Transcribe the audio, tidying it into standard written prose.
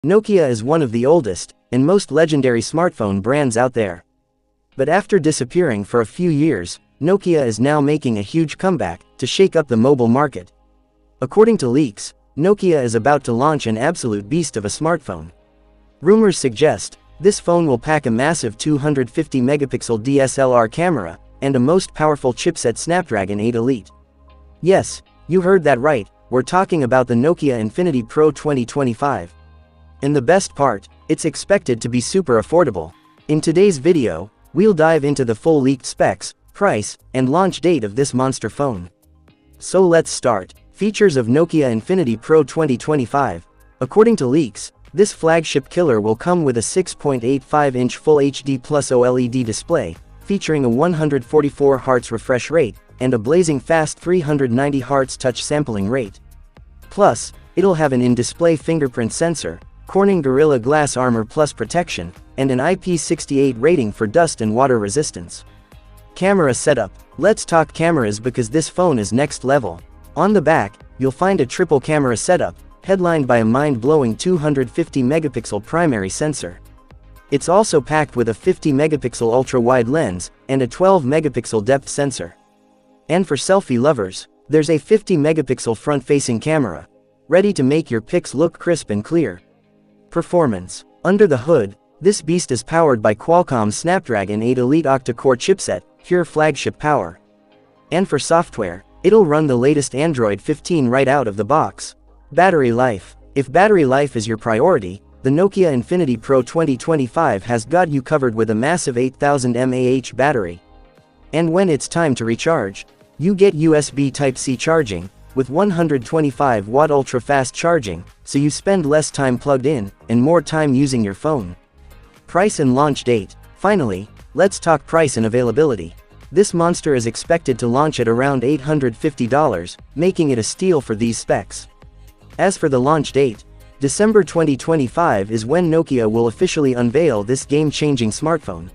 Nokia is one of the oldest and most legendary smartphone brands out there. But after disappearing for a few years, Nokia is now making a huge comeback to shake up the mobile market. According to leaks, Nokia is about to launch an absolute beast of a smartphone. Rumors suggest this phone will pack a massive 250-megapixel DSLR camera and a most powerful chipset Snapdragon 8 Elite. Yes, you heard that right, we're talking about the Nokia Infinity Pro 2025. And the best part, it's expected to be super affordable. In today's video, we'll dive into the full leaked specs, price, and launch date of this monster phone. So let's start. Features of Nokia Infinity Pro 2025. According to leaks, this flagship killer will come with a 6.85-inch Full HD Plus OLED display, featuring a 144 Hz refresh rate, and a blazing fast 390 Hz touch sampling rate. Plus, it'll have an in-display fingerprint sensor, Corning Gorilla Glass Armor Plus protection, and an IP68 rating for dust and water resistance. Camera setup. Let's talk cameras because this phone is next level. On the back, you'll find a triple camera setup, headlined by a mind-blowing 250-megapixel primary sensor. It's also packed with a 50-megapixel ultra-wide lens and a 12-megapixel depth sensor. And for selfie lovers, there's a 50-megapixel front-facing camera, ready to make your pics look crisp and clear. Performance. Under the hood, this beast is powered by Qualcomm's Snapdragon 8 Elite octa-core chipset, pure flagship power. And for software, it'll run the latest Android 15 right out of the box. Battery life. If battery life is your priority, the Nokia Infinity Pro 2025 has got you covered with a massive 8000 mAh battery. And when it's time to recharge, you get USB Type-C charging, with 125-watt ultra-fast charging, so you spend less time plugged in, and more time using your phone. Price and launch date. Finally, let's talk price and availability. This monster is expected to launch at around $850, making it a steal for these specs. As for the launch date, December 2025 is when Nokia will officially unveil this game-changing smartphone.